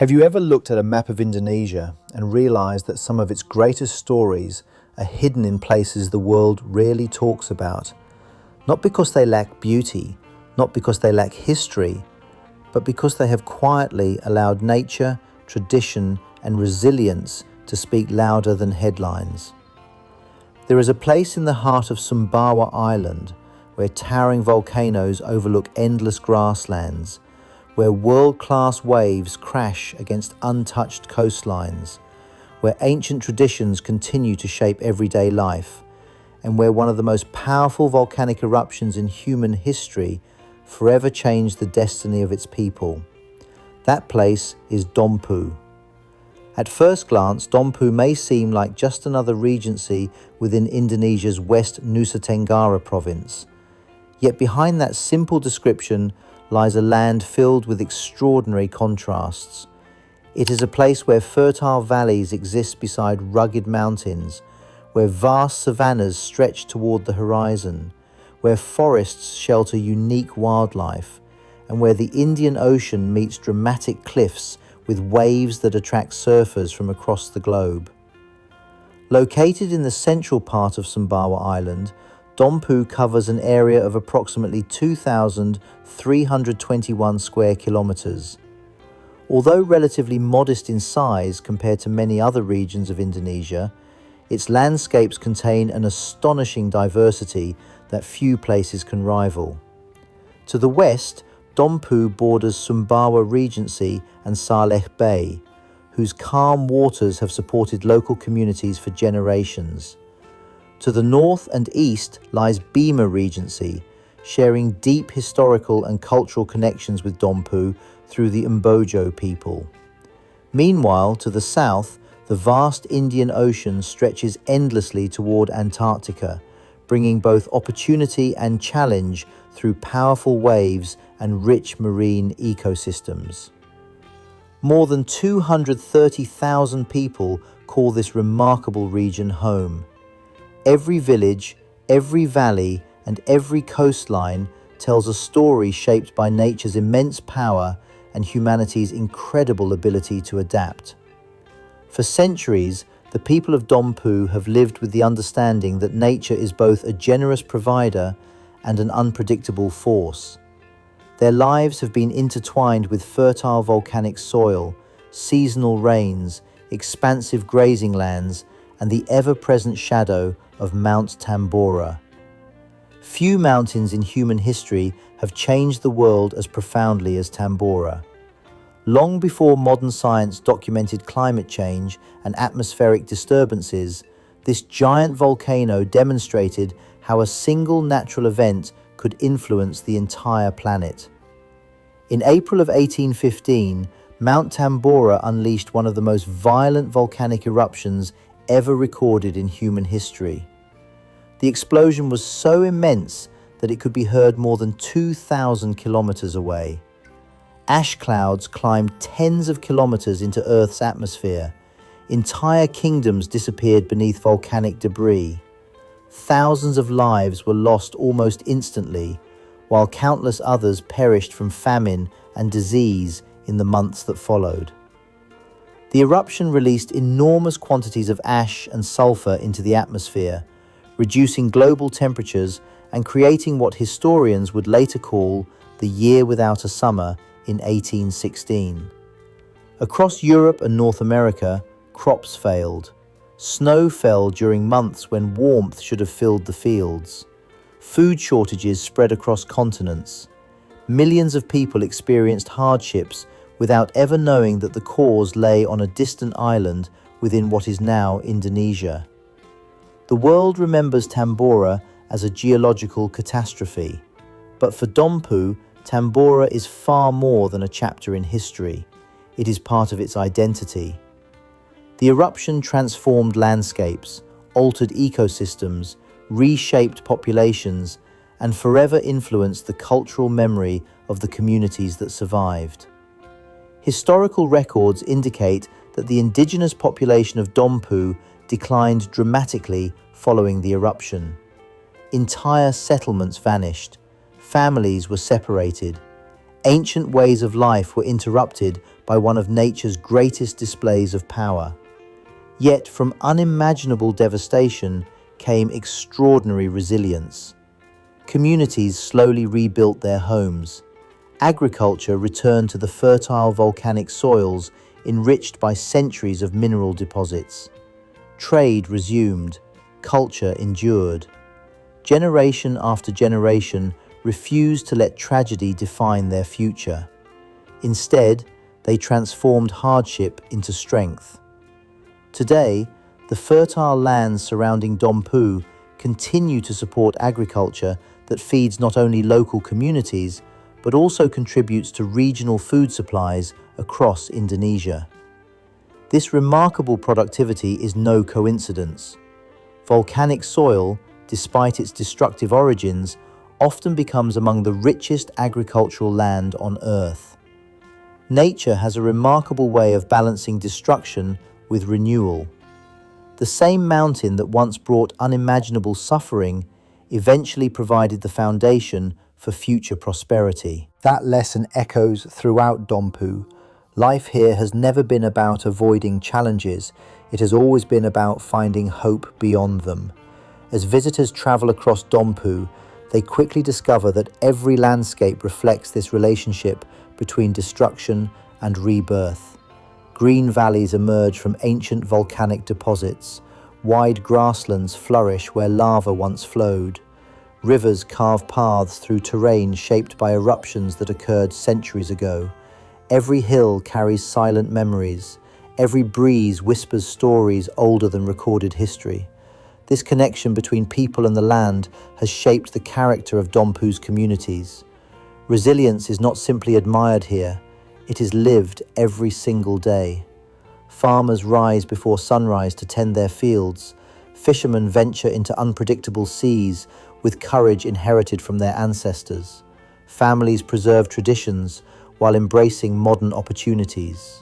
Have you ever looked at a map of Indonesia and realized that some of its greatest stories are hidden in places the world rarely talks about? Not because they lack beauty, not because they lack history, but because they have quietly allowed nature, tradition, and resilience to speak louder than headlines. There is a place in the heart of Sumbawa Island where towering volcanoes overlook endless grasslands, where world-class waves crash against untouched coastlines, where ancient traditions continue to shape everyday life, and where one of the most powerful volcanic eruptions in human history forever changed the destiny of its people. That place is Dompu. At first glance, Dompu may seem like just another regency within Indonesia's West Nusa Tenggara province. Yet behind that simple description lies a land filled with extraordinary contrasts. It is a place where fertile valleys exist beside rugged mountains, where vast savannas stretch toward the horizon, where forests shelter unique wildlife, and where the Indian Ocean meets dramatic cliffs with waves that attract surfers from across the globe. Located in the central part of Sumbawa Island, Dompu covers an area of approximately 2,321 square kilometers. Although relatively modest in size compared to many other regions of Indonesia, its landscapes contain an astonishing diversity that few places can rival. To the west, Dompu borders Sumbawa Regency and Saleh Bay, whose calm waters have supported local communities for generations. To the north and east lies Bima Regency, sharing deep historical and cultural connections with Dompu through the Mbojo people. Meanwhile, to the south, the vast Indian Ocean stretches endlessly toward Antarctica, bringing both opportunity and challenge through powerful waves and rich marine ecosystems. More than 230,000 people call this remarkable region home. Every village, every valley, and every coastline tells a story shaped by nature's immense power and humanity's incredible ability to adapt. For centuries, the people of Dompu have lived with the understanding that nature is both a generous provider and an unpredictable force. Their lives have been intertwined with fertile volcanic soil, seasonal rains, expansive grazing lands, and the ever-present shadow of Mount Tambora. Few mountains in human history have changed the world as profoundly as Tambora. Long before modern science documented climate change and atmospheric disturbances, this giant volcano demonstrated how a single natural event could influence the entire planet. In April of 1815, Mount Tambora unleashed one of the most violent volcanic eruptions ever recorded in human history. The explosion was so immense that it could be heard more than 2,000 kilometers away. Ash clouds climbed tens of kilometers into Earth's atmosphere. Entire kingdoms disappeared beneath volcanic debris. Thousands of lives were lost almost instantly, while countless others perished from famine and disease in the months that followed. The eruption released enormous quantities of ash and sulfur into the atmosphere, reducing global temperatures and creating what historians would later call the year without a summer in 1816. Across Europe and North America, crops failed. Snow fell during months when warmth should have filled the fields. Food shortages spread across continents. Millions of people experienced hardships without ever knowing that the cause lay on a distant island within what is now Indonesia. The world remembers Tambora as a geological catastrophe, but for Dompu, Tambora is far more than a chapter in history. It is part of its identity. The eruption transformed landscapes, altered ecosystems, reshaped populations, and forever influenced the cultural memory of the communities that survived. Historical records indicate that the indigenous population of Dompu declined dramatically following the eruption. Entire settlements vanished, families were separated, Ancient ways of life were interrupted by one of nature's greatest displays of power. Yet from unimaginable devastation came extraordinary resilience. Communities slowly rebuilt their homes. Agriculture returned to the fertile volcanic soils enriched by centuries of mineral deposits. Trade resumed, culture endured. Generation after generation refused to let tragedy define their future. Instead, they transformed hardship into strength. Today, the fertile lands surrounding Dompu continue to support agriculture that feeds not only local communities, but also contributes to regional food supplies across Indonesia. This remarkable productivity is no coincidence. Volcanic soil, despite its destructive origins, often becomes among the richest agricultural land on Earth. Nature has a remarkable way of balancing destruction with renewal. The same mountain that once brought unimaginable suffering eventually provided the foundation for future prosperity. That lesson echoes throughout Dompu. Life here has never been about avoiding challenges. It has always been about finding hope beyond them. As visitors travel across Dompu, they quickly discover that every landscape reflects this relationship between destruction and rebirth. Green valleys emerge from ancient volcanic deposits. Wide grasslands flourish where lava once flowed. Rivers carve paths through terrain shaped by eruptions that occurred centuries ago. Every hill carries silent memories. Every breeze whispers stories older than recorded history. This connection between people and the land has shaped the character of Dompu's communities. Resilience is not simply admired here, it is lived every single day. Farmers rise before sunrise to tend their fields. Fishermen venture into unpredictable seas with courage inherited from their ancestors. Families preserve traditions while embracing modern opportunities.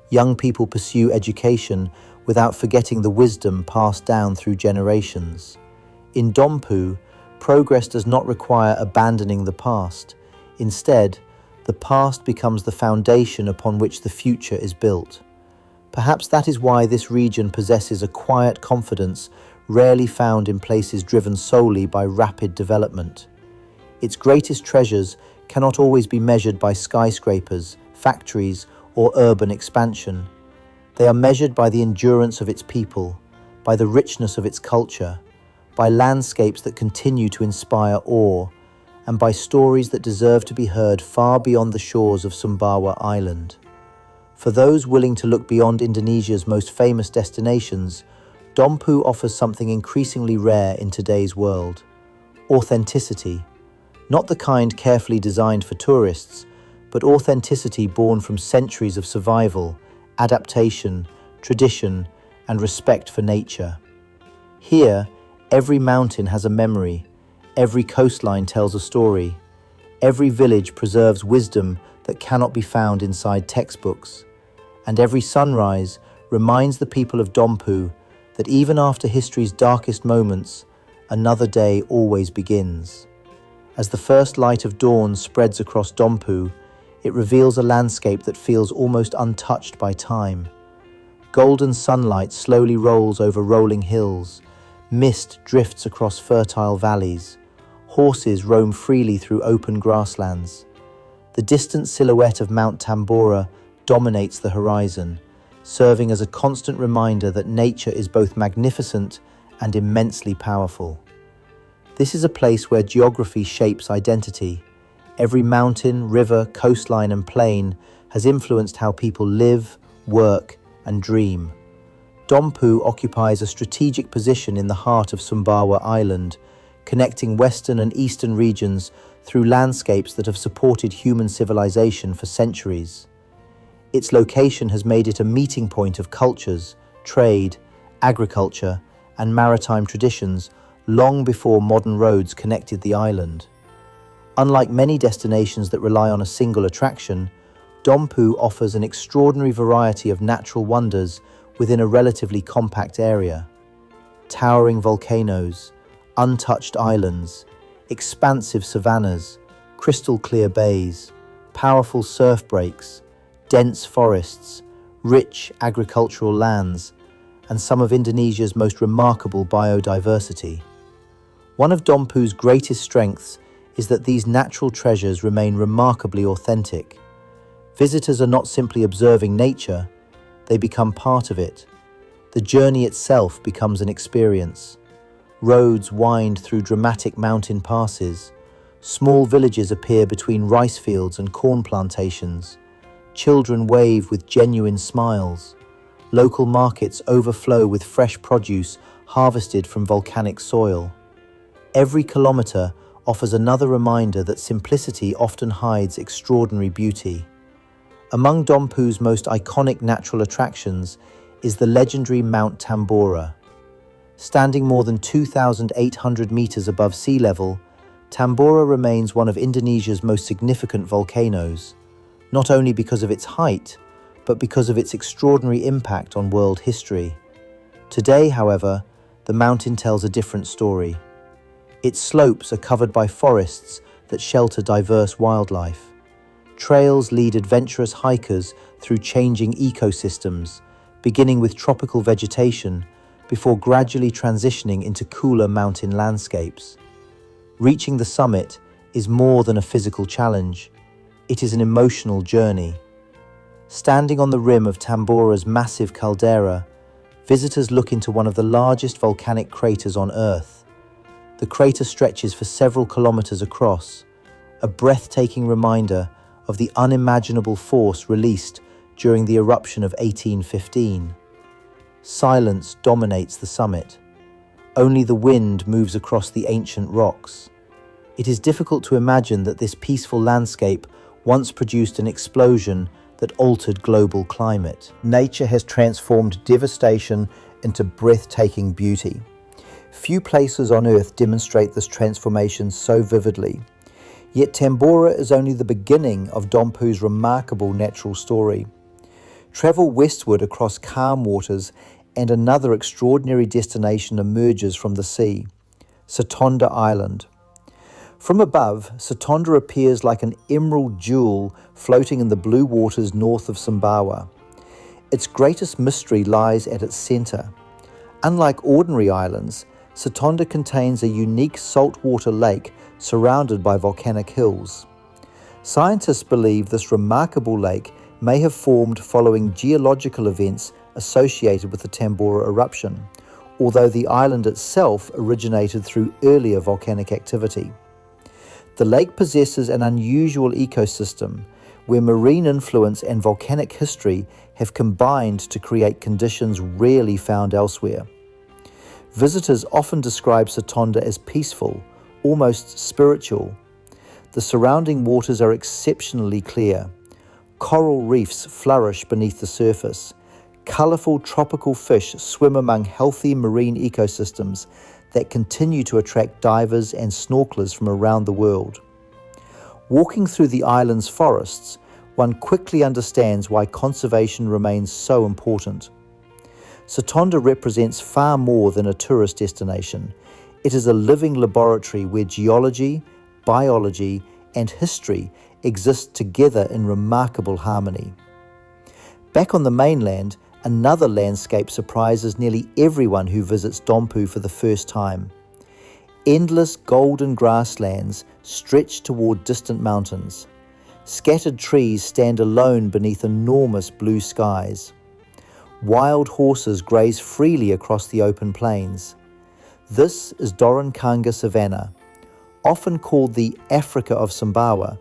Young people pursue education without forgetting the wisdom passed down through generations. In Dompu, progress does not require abandoning the past. Instead, the past becomes the foundation upon which the future is built. Perhaps that is why this region possesses a quiet confidence rarely found in places driven solely by rapid development. Its greatest treasures cannot always be measured by skyscrapers, factories, or urban expansion. They are measured by the endurance of its people, by the richness of its culture, by landscapes that continue to inspire awe, and by stories that deserve to be heard far beyond the shores of Sumbawa Island. For those willing to look beyond Indonesia's most famous destinations, Dompu offers something increasingly rare in today's world: authenticity. Not the kind carefully designed for tourists, but authenticity born from centuries of survival, adaptation, tradition, and respect for nature. Here, every mountain has a memory, every coastline tells a story, every village preserves wisdom that cannot be found inside textbooks, and every sunrise reminds the people of Dompu that even after history's darkest moments, another day always begins. As the first light of dawn spreads across Dompu, it reveals a landscape that feels almost untouched by time. Golden sunlight slowly rolls over rolling hills, mist drifts across fertile valleys, horses roam freely through open grasslands. The distant silhouette of Mount Tambora dominates the horizon, serving as a constant reminder that nature is both magnificent and immensely powerful. This is a place where geography shapes identity. Every mountain, river, coastline, and plain has influenced how people live, work, and dream. Dompu occupies a strategic position in the heart of Sumbawa Island, connecting western and eastern regions through landscapes that have supported human civilization for centuries. Its location has made it a meeting point of cultures, trade, agriculture, and maritime traditions long before modern roads connected the island. Unlike many destinations that rely on a single attraction, Dompu offers an extraordinary variety of natural wonders within a relatively compact area. Towering volcanoes, untouched islands, expansive savannas, crystal clear bays, powerful surf breaks, dense forests, rich agricultural lands, and some of Indonesia's most remarkable biodiversity. One of Dompu's greatest strengths is that these natural treasures remain remarkably authentic. Visitors are not simply observing nature, they become part of it. The journey itself becomes an experience. Roads wind through dramatic mountain passes. Small villages appear between rice fields and corn plantations. Children wave with genuine smiles. Local markets overflow with fresh produce harvested from volcanic soil. Every kilometer offers another reminder that simplicity often hides extraordinary beauty. Among Dompu's most iconic natural attractions is the legendary Mount Tambora. Standing more than 2,800 meters above sea level, Tambora remains one of Indonesia's most significant volcanoes, not only because of its height, but because of its extraordinary impact on world history. Today, however, the mountain tells a different story. Its slopes are covered by forests that shelter diverse wildlife. Trails lead adventurous hikers through changing ecosystems, beginning with tropical vegetation before gradually transitioning into cooler mountain landscapes. Reaching the summit is more than a physical challenge. It is an emotional journey. Standing on the rim of Tambora's massive caldera, visitors look into one of the largest volcanic craters on Earth. The crater stretches for several kilometers across, a breathtaking reminder of the unimaginable force released during the eruption of 1815. Silence dominates the summit. Only the wind moves across the ancient rocks. It is difficult to imagine that this peaceful landscape once produced an explosion that altered global climate. Nature has transformed devastation into breathtaking beauty. Few places on Earth demonstrate this transformation so vividly. Yet Tambora is only the beginning of Dompu's remarkable natural story. Travel westward across calm waters and another extraordinary destination emerges from the sea, Satonda Island. From above, Satonda appears like an emerald jewel floating in the blue waters north of Sumbawa. Its greatest mystery lies at its center. Unlike ordinary islands, Satonda contains a unique saltwater lake surrounded by volcanic hills. Scientists believe this remarkable lake may have formed following geological events associated with the Tambora eruption, although the island itself originated through earlier volcanic activity. The lake possesses an unusual ecosystem where marine influence and volcanic history have combined to create conditions rarely found elsewhere. Visitors often describe Satonda as peaceful, almost spiritual. The surrounding waters are exceptionally clear. Coral reefs flourish beneath the surface. Colorful tropical fish swim among healthy marine ecosystems that continue to attract divers and snorkelers from around the world. Walking through the island's forests, one quickly understands why conservation remains so important. Satonda represents far more than a tourist destination. It is a living laboratory where geology, biology, and history exist together in remarkable harmony. Back on the mainland, another landscape surprises nearly everyone who visits Dompu for the first time. Endless golden grasslands stretch toward distant mountains. Scattered trees stand alone beneath enormous blue skies. Wild horses graze freely across the open plains. This is Doronkanga savanna. Often called the Africa of Sumbawa,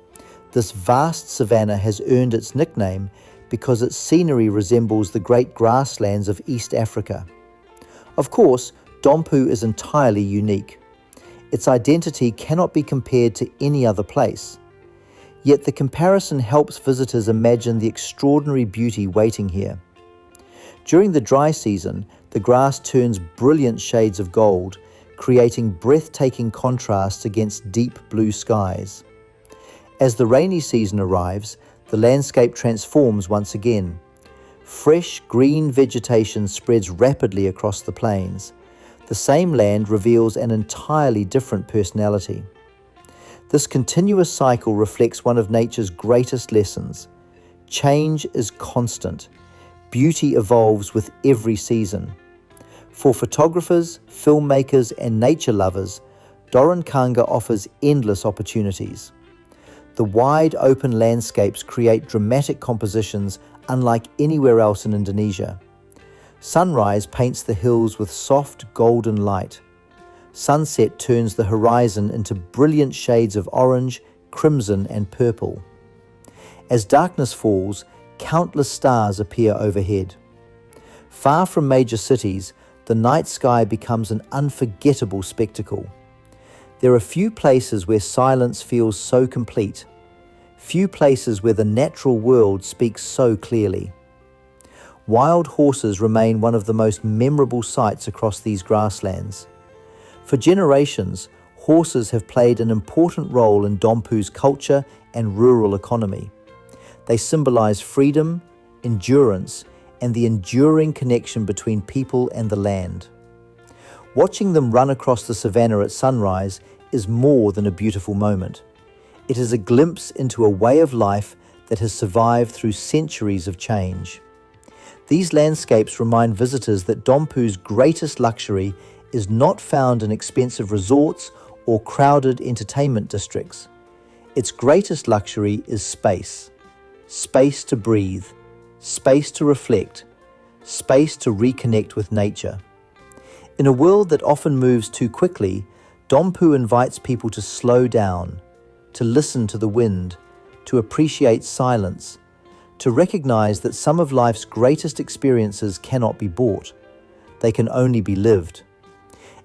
this vast savanna has earned its nickname because its scenery resembles the great grasslands of East Africa. Of course, Dompu is entirely unique. Its identity cannot be compared to any other place. Yet the comparison helps visitors imagine the extraordinary beauty waiting here. During the dry season, the grass turns brilliant shades of gold, creating breathtaking contrasts against deep blue skies. As the rainy season arrives, the landscape transforms once again. Fresh green vegetation spreads rapidly across the plains. The same land reveals an entirely different personality. This continuous cycle reflects one of nature's greatest lessons. Change is constant. Beauty evolves with every season. For photographers, filmmakers, and nature lovers, Doronkanga offers endless opportunities. The wide open landscapes create dramatic compositions unlike anywhere else in Indonesia. Sunrise paints the hills with soft golden light. Sunset turns the horizon into brilliant shades of orange, crimson, and purple. As darkness falls, countless stars appear overhead. Far from major cities, the night sky becomes an unforgettable spectacle. There are few places where silence feels so complete, few places where the natural world speaks so clearly. Wild horses remain one of the most memorable sights across these grasslands. For generations, horses have played an important role in Dompu's culture and rural economy. They symbolize freedom, endurance, and the enduring connection between people and the land. Watching them run across the savanna at sunrise is more than a beautiful moment. It is a glimpse into a way of life that has survived through centuries of change. These landscapes remind visitors that Dompu's greatest luxury is not found in expensive resorts or crowded entertainment districts. Its greatest luxury is space. Space to breathe, space to reflect, space to reconnect with nature. In a world that often moves too quickly, Dompu invites people to slow down, to listen to the wind, to appreciate silence, to recognize that some of life's greatest experiences cannot be bought. They can only be lived.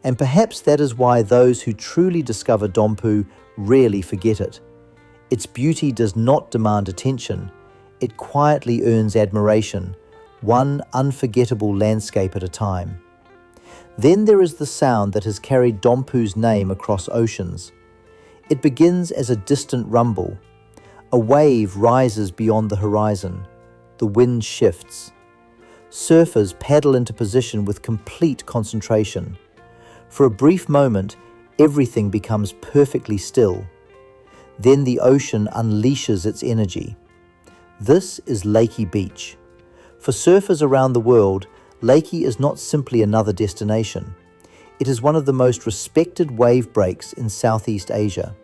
And perhaps that is why those who truly discover Dompu rarely forget it. Its beauty does not demand attention. It quietly earns admiration, one unforgettable landscape at a time. Then there is the sound that has carried Dompu's name across oceans. It begins as a distant rumble. A wave rises beyond the horizon. The wind shifts. Surfers paddle into position with complete concentration. For a brief moment, everything becomes perfectly still. Then the ocean unleashes its energy. This is Lakey Beach. For surfers around the world, Lakey is not simply another destination. It is one of the most respected wave breaks in Southeast Asia.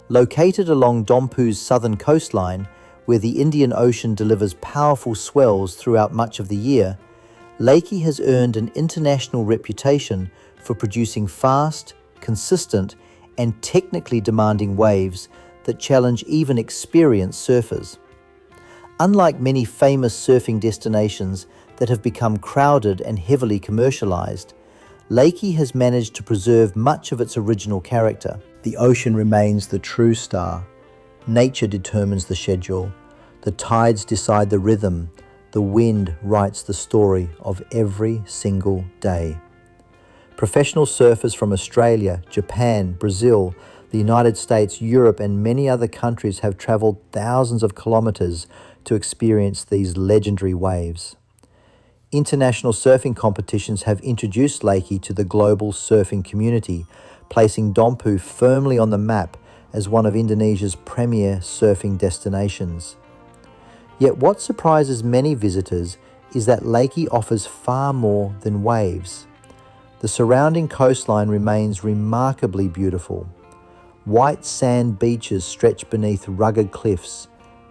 Located along Dompu's southern coastline, where the Indian Ocean delivers powerful swells throughout much of the year, Lakey has earned an international reputation for producing fast, consistent, and technically demanding waves that challenge even experienced surfers. Unlike many famous surfing destinations that have become crowded and heavily commercialized, Lakey has managed to preserve much of its original character. The ocean remains the true star. Nature determines the schedule. The tides decide the rhythm. The wind writes the story of every single day. Professional surfers from Australia, Japan, Brazil, the United States, Europe, and many other countries have traveled thousands of kilometers to experience these legendary waves. International surfing competitions have introduced Lakey to the global surfing community, placing Dompu firmly on the map as one of Indonesia's premier surfing destinations. Yet what surprises many visitors is that Lakey offers far more than waves. The surrounding coastline remains remarkably beautiful. White sand beaches stretch beneath rugged cliffs.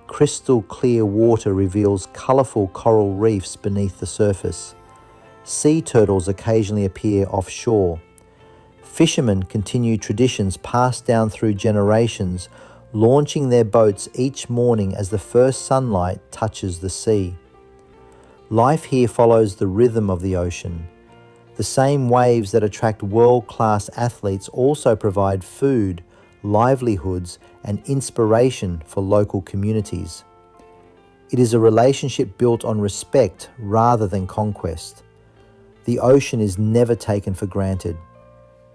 Crystal clear water reveals colorful coral reefs beneath the surface. Sea turtles occasionally appear offshore. Fishermen continue traditions passed down through generations, launching their boats each morning as the first sunlight touches the sea. Life here follows the rhythm of the ocean. The same waves that attract world-class athletes also provide food, livelihoods, and inspiration for local communities. It is a relationship built on respect rather than conquest. The ocean is never taken for granted.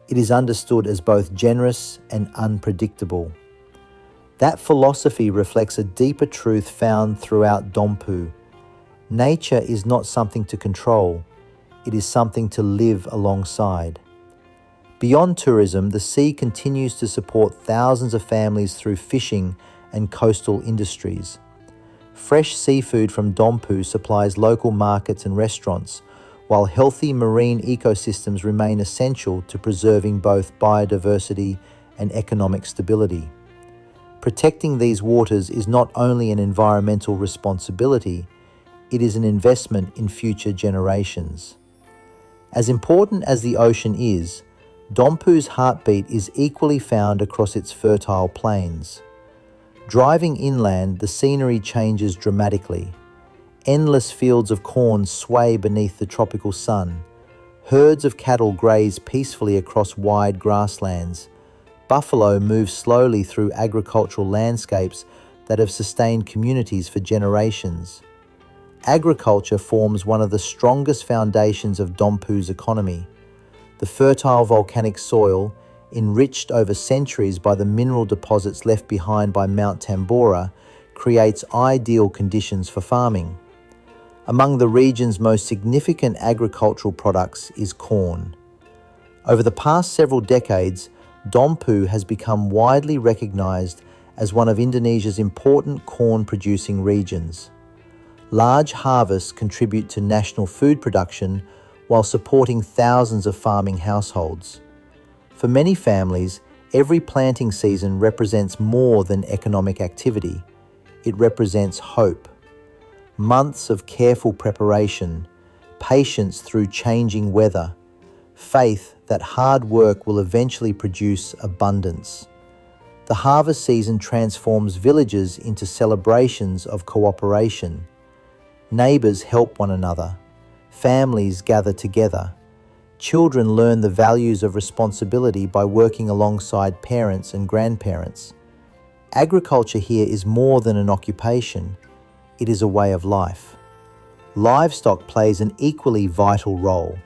It is understood as both generous and unpredictable. That philosophy reflects a deeper truth found throughout Dompu. Nature is not something to control. It is something to live alongside. Beyond tourism, the sea continues to support thousands of families through fishing and coastal industries. Fresh seafood from Dompu supplies local markets and restaurants, while healthy marine ecosystems remain essential to preserving both biodiversity and economic stability. Protecting these waters is not only an environmental responsibility, it is an investment in future generations. As important as the ocean is, Dompu's heartbeat is equally found across its fertile plains. Driving inland, the scenery changes dramatically. Endless fields of corn sway beneath the tropical sun. Herds of cattle graze peacefully across wide grasslands. Buffalo move slowly through agricultural landscapes that have sustained communities for generations. Agriculture forms one of the strongest foundations of Dompu's economy. The fertile volcanic soil, enriched over centuries by the mineral deposits left behind by Mount Tambora, creates ideal conditions for farming. Among the region's most significant agricultural products is corn. Over the past several decades, Dompu has become widely recognized as one of Indonesia's important corn-producing regions. Large harvests contribute to national food production while supporting thousands of farming households. For many families, every planting season represents more than economic activity. It represents hope. Months of careful preparation, patience through changing weather, faith that hard work will eventually produce abundance. The harvest season transforms villages into celebrations of cooperation. Neighbors help one another. Families gather together. Children learn the values of responsibility by working alongside parents and grandparents. Agriculture here is more than an occupation. It is a way of life. Livestock plays an equally vital role.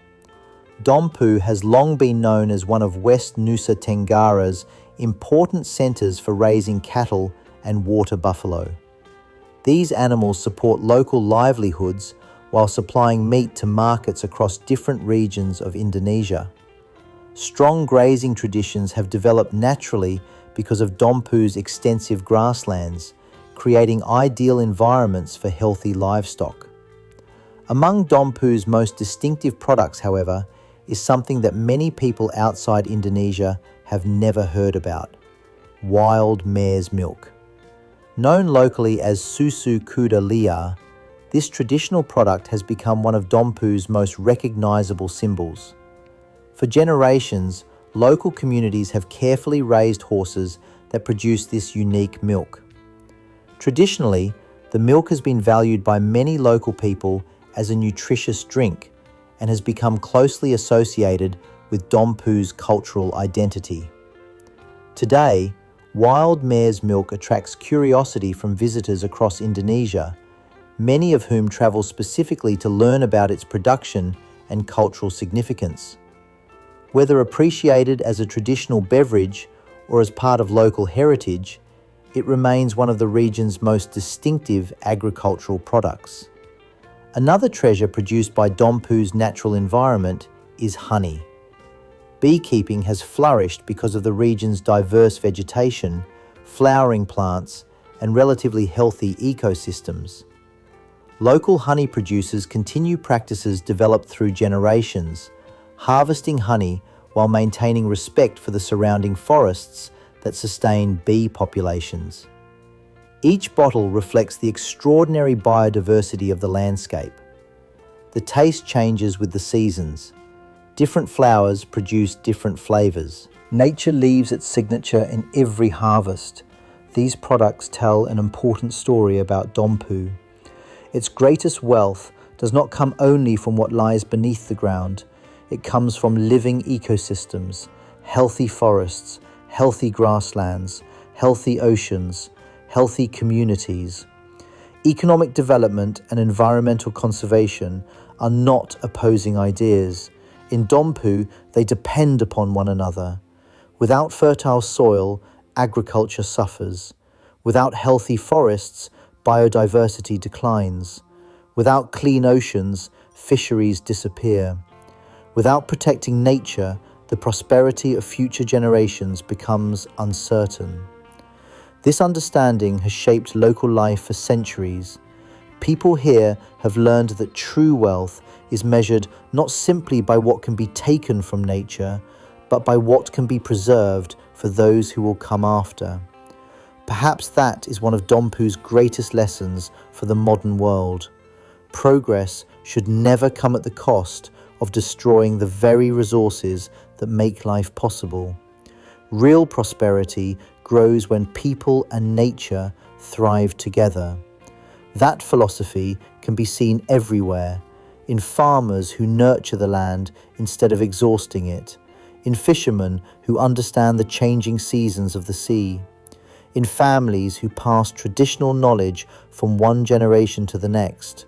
Dompu has long been known as one of West Nusa Tenggara's important centers for raising cattle and water buffalo. These animals support local livelihoods while supplying meat to markets across different regions of Indonesia. Strong grazing traditions have developed naturally because of Dompu's extensive grasslands, creating ideal environments for healthy livestock. Among Dompu's most distinctive products, however, is something that many people outside Indonesia have never heard about: wild mare's milk. Known locally as susu kuda liar, this traditional product has become one of Dompu's most recognizable symbols. For generations, local communities have carefully raised horses that produce this unique milk. Traditionally, the milk has been valued by many local people as a nutritious drink and has become closely associated with Dompu's cultural identity. Today, wild mare's milk attracts curiosity from visitors across Indonesia, many of whom travel specifically to learn about its production and cultural significance. Whether appreciated as a traditional beverage or as part of local heritage, it remains one of the region's most distinctive agricultural products. Another treasure produced by Dompu's natural environment is honey. Beekeeping has flourished because of the region's diverse vegetation, flowering plants, and relatively healthy ecosystems. Local honey producers continue practices developed through generations, harvesting honey while maintaining respect for the surrounding forests that sustain bee populations. Each bottle reflects the extraordinary biodiversity of the landscape. The taste changes with the seasons. Different flowers produce different flavors. Nature leaves its signature in every harvest. These products tell an important story about Dompu. Its greatest wealth does not come only from what lies beneath the ground. It comes from living ecosystems, healthy forests, healthy grasslands, healthy oceans, healthy communities. Economic development and environmental conservation are not opposing ideas. In Dompu, they depend upon one another. Without fertile soil, agriculture suffers. Without healthy forests, biodiversity declines. Without clean oceans, fisheries disappear. Without protecting nature, the prosperity of future generations becomes uncertain. This understanding has shaped local life for centuries. People here have learned that true wealth is measured not simply by what can be taken from nature, but by what can be preserved for those who will come after. Perhaps that is one of Dompu's greatest lessons for the modern world. Progress should never come at the cost of destroying the very resources that make life possible. Real prosperity grows when people and nature thrive together. That philosophy can be seen everywhere, in farmers who nurture the land instead of exhausting it, in fishermen who understand the changing seasons of the sea, in families who pass traditional knowledge from one generation to the next,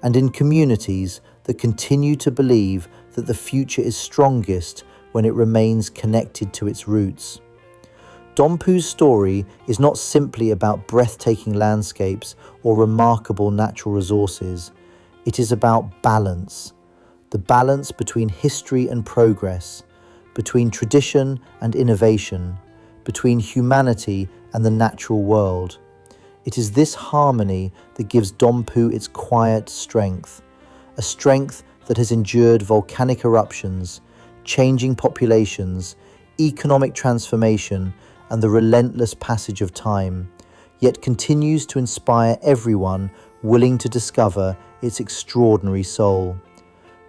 and in communities that continue to believe that the future is strongest when it remains connected to its roots. Dompu's story is not simply about breathtaking landscapes or remarkable natural resources. It is about balance, the balance between history and progress, between tradition and innovation, between humanity and the natural world. It is this harmony that gives Dompu its quiet strength, a strength that has endured volcanic eruptions, changing populations, economic transformation, and the relentless passage of time, yet continues to inspire everyone willing to discover its extraordinary soul.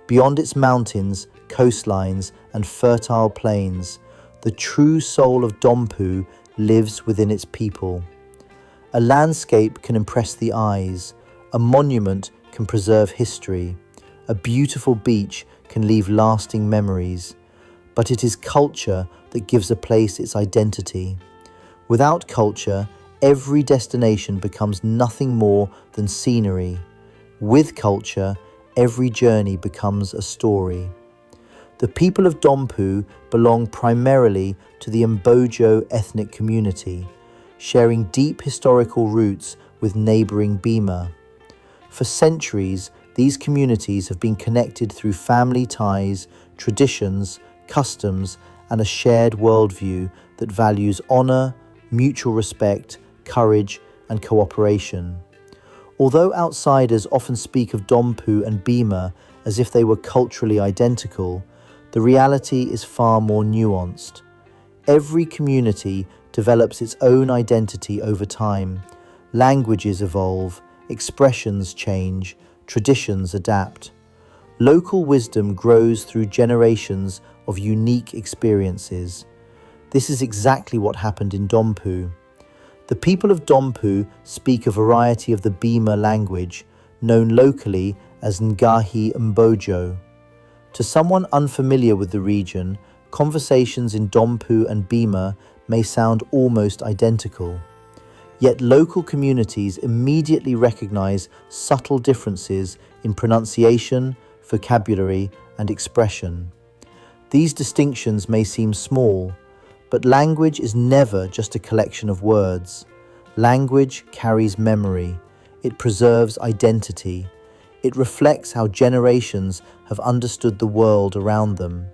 Beyond its mountains, coastlines, and fertile plains, the true soul of Dompu lives within its people. A landscape can impress the eyes, a monument can preserve history, a beautiful beach can leave lasting memories, but it is culture that gives a place its identity. Without culture, every destination becomes nothing more than scenery. With culture, every journey becomes a story. The people of Dompu belong primarily to the Mbojo ethnic community, sharing deep historical roots with neighbouring Bima. For centuries, these communities have been connected through family ties, traditions, customs, and a shared worldview that values honour, mutual respect, courage, and cooperation. Although outsiders often speak of Dompu and Bima as if they were culturally identical, the reality is far more nuanced. Every community develops its own identity over time. Languages evolve, expressions change, traditions adapt. Local wisdom grows through generations of unique experiences. This is exactly what happened in Dompu. The people of Dompu speak a variety of the Bima language, known locally as Ngahi Mbojo. To someone unfamiliar with the region, conversations in Dompu and Bima may sound almost identical. Yet local communities immediately recognize subtle differences in pronunciation, vocabulary, and expression. These distinctions may seem small, but language is never just a collection of words. Language carries memory. It preserves identity. It reflects how generations have understood the world around them.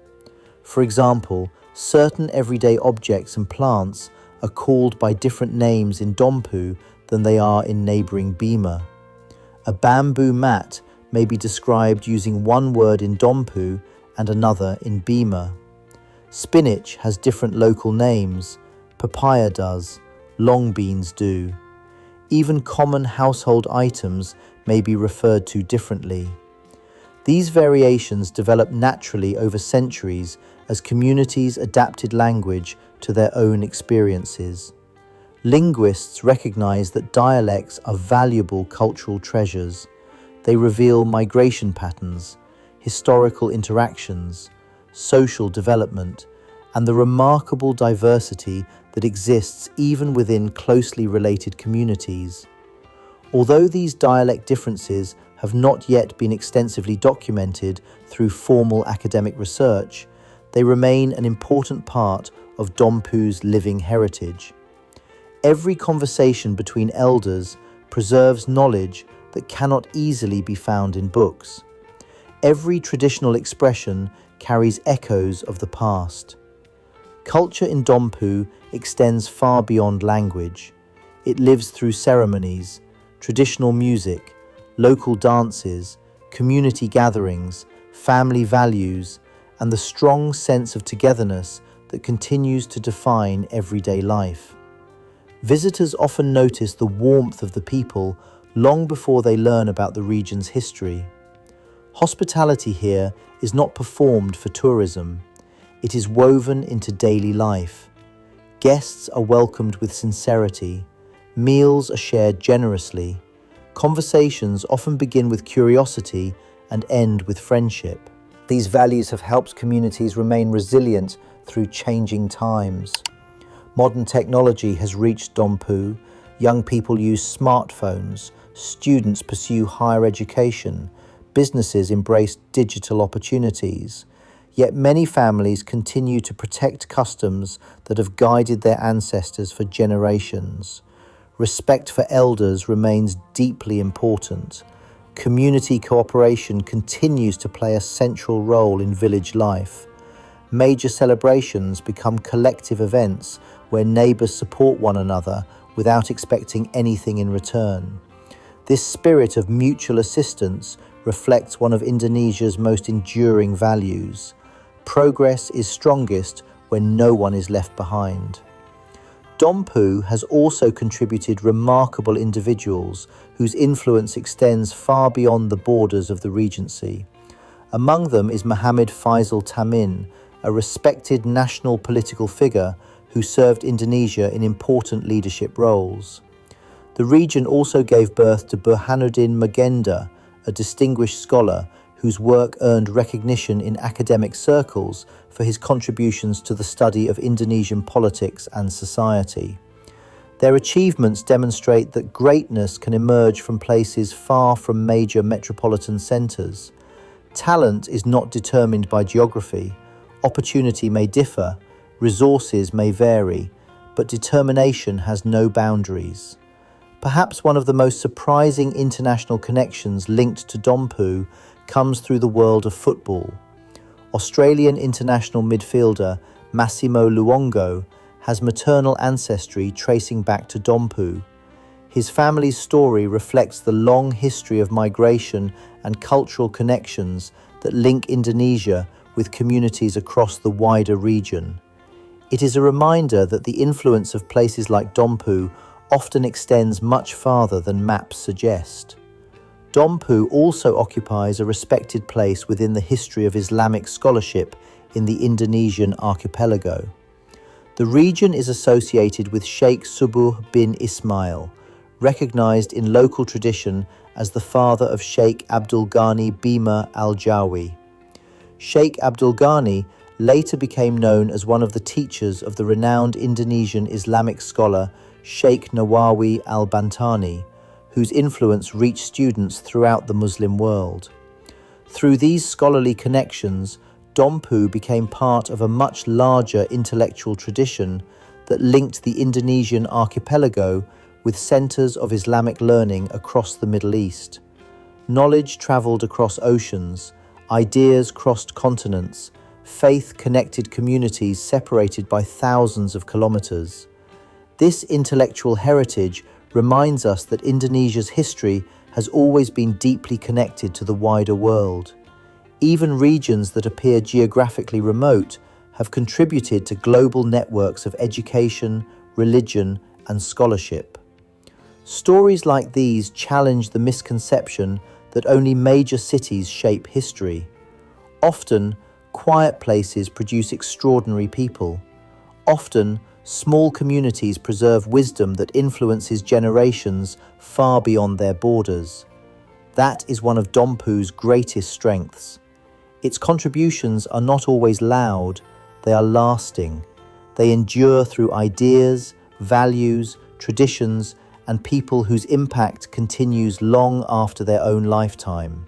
For example, certain everyday objects and plants are called by different names in Dompu than they are in neighbouring Bima. A bamboo mat may be described using one word in Dompu and another in Bima. Spinach has different local names. Papaya does. Long beans do. Even common household items may be referred to differently. These variations developed naturally over centuries as communities adapted language to their own experiences. Linguists recognize that dialects are valuable cultural treasures. They reveal migration patterns, historical interactions, social development, and the remarkable diversity that exists even within closely related communities. Although these dialect differences have not yet been extensively documented through formal academic research, they remain an important part of Dompu's living heritage. Every conversation between elders preserves knowledge that cannot easily be found in books. Every traditional expression carries echoes of the past. Culture in Dompu extends far beyond language. It lives through ceremonies, traditional music, local dances, community gatherings, family values, and the strong sense of togetherness that continues to define everyday life. Visitors often notice the warmth of the people long before they learn about the region's history. Hospitality here is not performed for tourism. It is woven into daily life. Guests are welcomed with sincerity. Meals are shared generously. Conversations often begin with curiosity and end with friendship. These values have helped communities remain resilient through changing times. Modern technology has reached Dompu. Young people use smartphones. Students pursue higher education. Businesses embrace digital opportunities. Yet many families continue to protect customs that have guided their ancestors for generations. Respect for elders remains deeply important. Community cooperation continues to play a central role in village life. Major celebrations become collective events where neighbors support one another without expecting anything in return. This spirit of mutual assistance reflects one of Indonesia's most enduring values. Progress is strongest when no one is left behind. Dompu has also contributed remarkable individuals whose influence extends far beyond the borders of the Regency. Among them is Muhammad Faisal Tamin, a respected national political figure who served Indonesia in important leadership roles. The region also gave birth to Burhanuddin Magenda, a distinguished scholar whose work earned recognition in academic circles for his contributions to the study of Indonesian politics and society. Their achievements demonstrate that greatness can emerge from places far from major metropolitan centres. Talent is not determined by geography. Opportunity may differ, resources may vary, but determination has no boundaries. Perhaps one of the most surprising international connections linked to Dompu comes through the world of football. Australian international midfielder Massimo Luongo has maternal ancestry tracing back to Dompu. His family's story reflects the long history of migration and cultural connections that link Indonesia with communities across the wider region. It is a reminder that the influence of places like Dompu often extends much farther than maps suggest. Dompu also occupies a respected place within the history of Islamic scholarship in the Indonesian archipelago. The region is associated with Sheikh Subuh bin Ismail, recognized in local tradition as the father of Sheikh Abdul Ghani Bima al-Jawi. Sheikh Abdul Ghani later became known as one of the teachers of the renowned Indonesian Islamic scholar Sheikh Nawawi al-Bantani, whose influence reached students throughout the Muslim world. Through these scholarly connections, Dompu became part of a much larger intellectual tradition that linked the Indonesian archipelago with centers of Islamic learning across the Middle East. Knowledge traveled across oceans, ideas crossed continents, faith connected communities separated by thousands of kilometers. This intellectual heritage reminds us that Indonesia's history has always been deeply connected to the wider world. Even regions that appear geographically remote have contributed to global networks of education, religion, and scholarship. Stories like these challenge the misconception that only major cities shape history. Often, quiet places produce extraordinary people. Often, small communities preserve wisdom that influences generations far beyond their borders. That is one of Dompu's greatest strengths. Its contributions are not always loud, they are lasting. They endure through ideas, values, traditions, and people whose impact continues long after their own lifetime.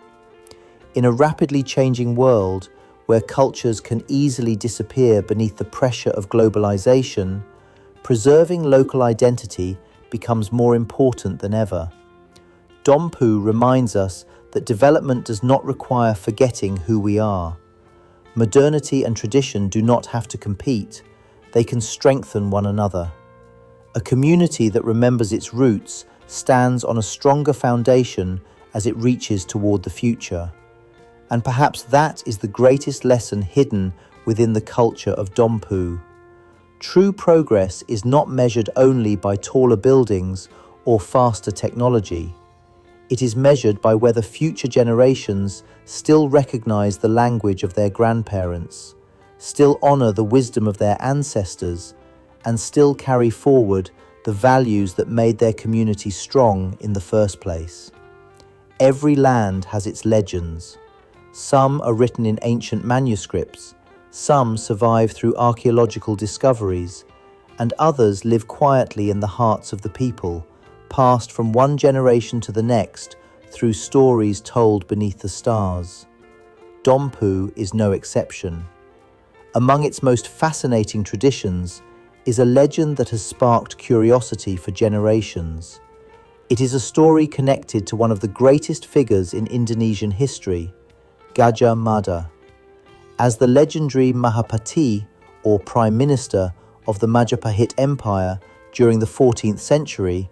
In a rapidly changing world, where cultures can easily disappear beneath the pressure of globalization, preserving local identity becomes more important than ever. Dompu reminds us that development does not require forgetting who we are. Modernity and tradition do not have to compete. They can strengthen one another. A community that remembers its roots stands on a stronger foundation as it reaches toward the future. And perhaps that is the greatest lesson hidden within the culture of Dompu. True progress is not measured only by taller buildings or faster technology. It is measured by whether future generations still recognize the language of their grandparents, still honor the wisdom of their ancestors, and still carry forward the values that made their community strong in the first place. Every land has its legends. Some are written in ancient manuscripts, some survive through archaeological discoveries, and others live quietly in the hearts of the people, passed from one generation to the next through stories told beneath the stars. Dompu is no exception. Among its most fascinating traditions is a legend that has sparked curiosity for generations. It is a story connected to one of the greatest figures in Indonesian history, Gajah Mada. As the legendary Mahapati, or Prime Minister of the Majapahit Empire during the 14th century,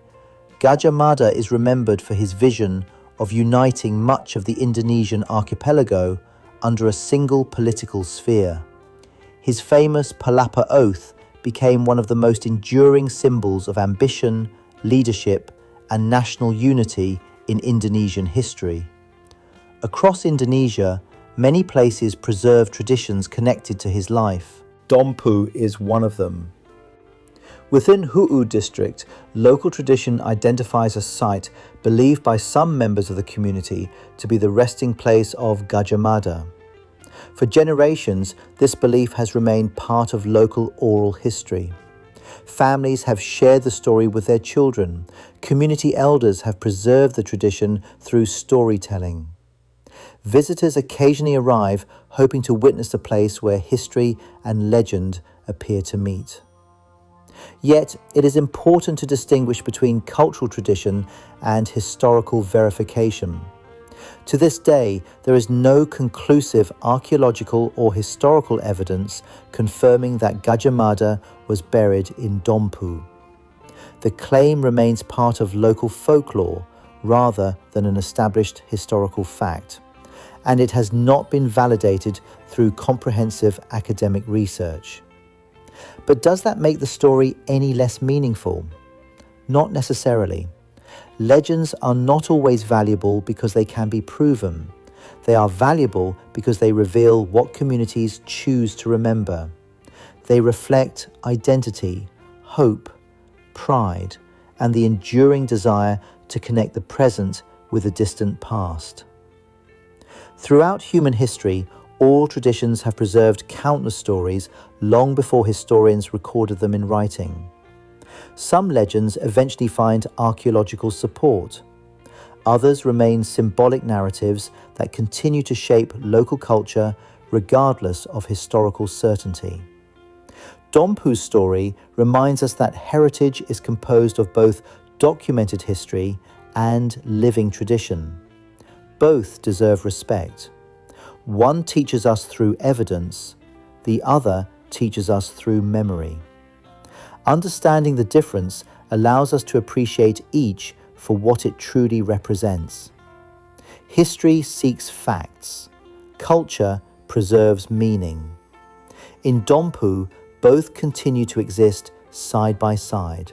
Gajah Mada is remembered for his vision of uniting much of the Indonesian archipelago under a single political sphere. His famous Palapa Oath became one of the most enduring symbols of ambition, leadership, and national unity in Indonesian history. Across Indonesia, many places preserve traditions connected to his life. Dompu is one of them. Within Huu district, local tradition identifies a site believed by some members of the community to be the resting place of Gajah Mada. For generations, this belief has remained part of local oral history. Families have shared the story with their children. Community elders have preserved the tradition through storytelling. Visitors occasionally arrive hoping to witness a place where history and legend appear to meet. Yet, it is important to distinguish between cultural tradition and historical verification. To this day, there is no conclusive archaeological or historical evidence confirming that Gajah Mada was buried in Dompu. The claim remains part of local folklore rather than an established historical fact, and it has not been validated through comprehensive academic research. But does that make the story any less meaningful? Not necessarily. Legends are not always valuable because they can be proven. They are valuable because they reveal what communities choose to remember. They reflect identity, hope, pride, and the enduring desire to connect the present with the distant past. Throughout human history, all traditions have preserved countless stories long before historians recorded them in writing. Some legends eventually find archaeological support. Others remain symbolic narratives that continue to shape local culture regardless of historical certainty. Dompu's story reminds us that heritage is composed of both documented history and living tradition. Both deserve respect. One teaches us through evidence, the other teaches us through memory. Understanding the difference allows us to appreciate each for what it truly represents. History seeks facts. Culture preserves meaning. In Dompu, both continue to exist side by side.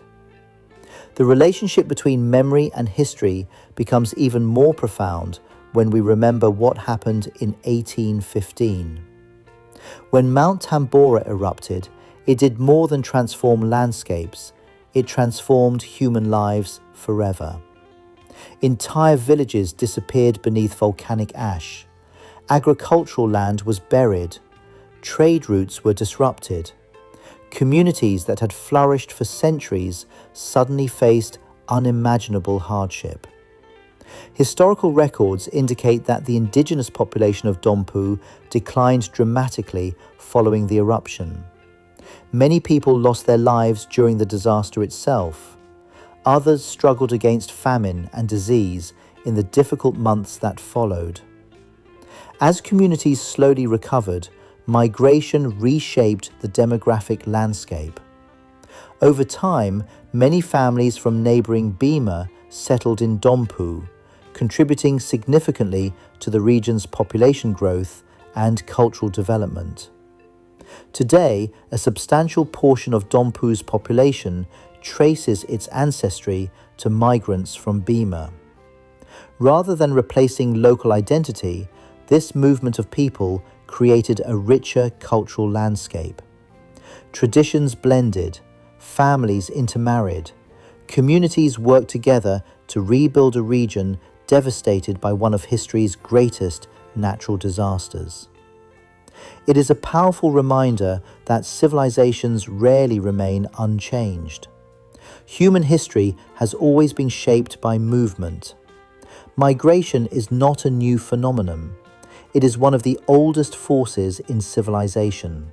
The relationship between memory and history becomes even more profound when we remember what happened in 1815. When Mount Tambora erupted, it did more than transform landscapes, it transformed human lives forever. Entire villages disappeared beneath volcanic ash. Agricultural land was buried. Trade routes were disrupted. Communities that had flourished for centuries suddenly faced unimaginable hardship. Historical records indicate that the indigenous population of Dompu declined dramatically following the eruption. Many people lost their lives during the disaster itself. Others struggled against famine and disease in the difficult months that followed. As communities slowly recovered, migration reshaped the demographic landscape. Over time, many families from neighboring Bima settled in Dompu, contributing significantly to the region's population growth and cultural development. Today, a substantial portion of Dompu's population traces its ancestry to migrants from Bima. Rather than replacing local identity, this movement of people created a richer cultural landscape. Traditions blended, families intermarried, communities worked together to rebuild a region devastated by one of history's greatest natural disasters. It is a powerful reminder that civilizations rarely remain unchanged. Human history has always been shaped by movement. Migration is not a new phenomenon. It is one of the oldest forces in civilization.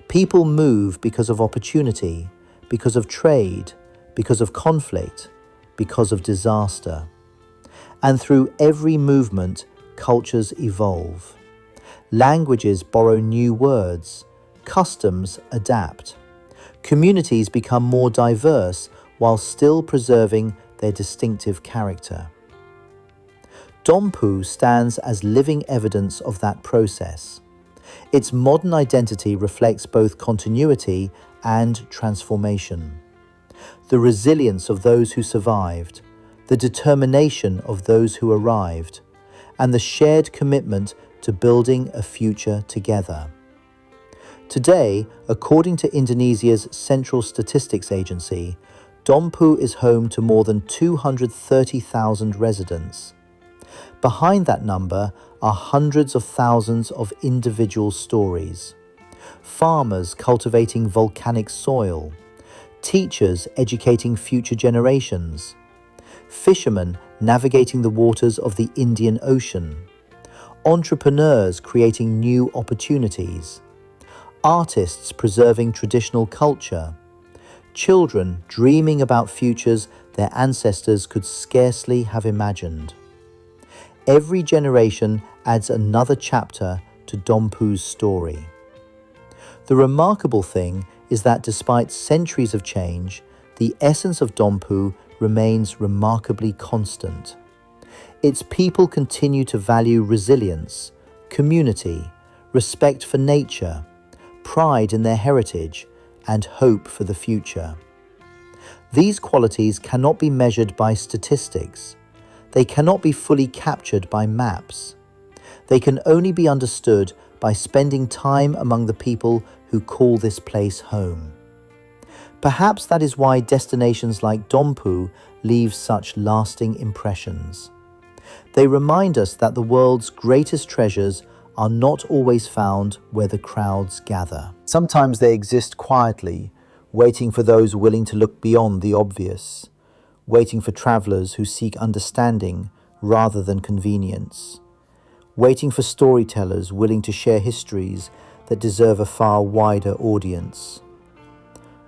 People move because of opportunity, because of trade, because of conflict, because of disaster. And through every movement, cultures evolve. Languages borrow new words, customs adapt. Communities become more diverse while still preserving their distinctive character. Dompu stands as living evidence of that process. Its modern identity reflects both continuity and transformation. The resilience of those who survived, the determination of those who arrived, and the shared commitment to building a future together. Today, according to Indonesia's Central Statistics Agency, Dompu is home to more than 230,000 residents. Behind that number are hundreds of thousands of individual stories. Farmers cultivating volcanic soil, teachers educating future generations, fishermen navigating the waters of the Indian Ocean, entrepreneurs creating new opportunities, artists preserving traditional culture, children dreaming about futures their ancestors could scarcely have imagined. Every generation adds another chapter to Dompu's story. The remarkable thing is that despite centuries of change, the essence of Dompu remains remarkably constant. Its people continue to value resilience, community, respect for nature, pride in their heritage, and hope for the future. These qualities cannot be measured by statistics. They cannot be fully captured by maps. They can only be understood by spending time among the people who call this place home. Perhaps that is why destinations like Dompu leave such lasting impressions. They remind us that the world's greatest treasures are not always found where the crowds gather. Sometimes they exist quietly, waiting for those willing to look beyond the obvious, waiting for travelers who seek understanding rather than convenience, waiting for storytellers willing to share histories that deserve a far wider audience.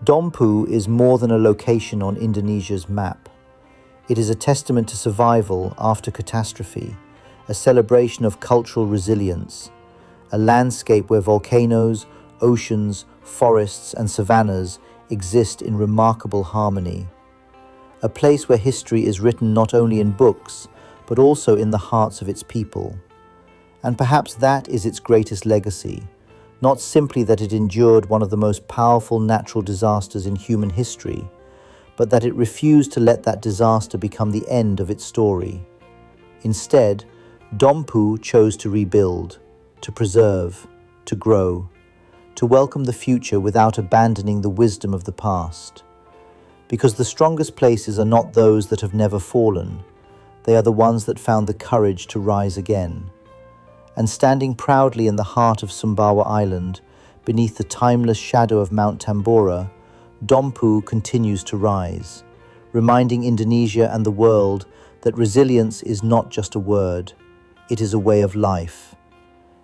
Dompu is more than a location on Indonesia's map. It is a testament to survival after catastrophe, a celebration of cultural resilience, a landscape where volcanoes, oceans, forests, and savannas exist in remarkable harmony. A place where history is written not only in books, but also in the hearts of its people. And perhaps that is its greatest legacy, not simply that it endured one of the most powerful natural disasters in human history, but that it refused to let that disaster become the end of its story. Instead, Dompu chose to rebuild, to preserve, to grow, to welcome the future without abandoning the wisdom of the past. Because the strongest places are not those that have never fallen, they are the ones that found the courage to rise again. And standing proudly in the heart of Sumbawa Island, beneath the timeless shadow of Mount Tambora, Dompu continues to rise, reminding Indonesia and the world that resilience is not just a word, it is a way of life.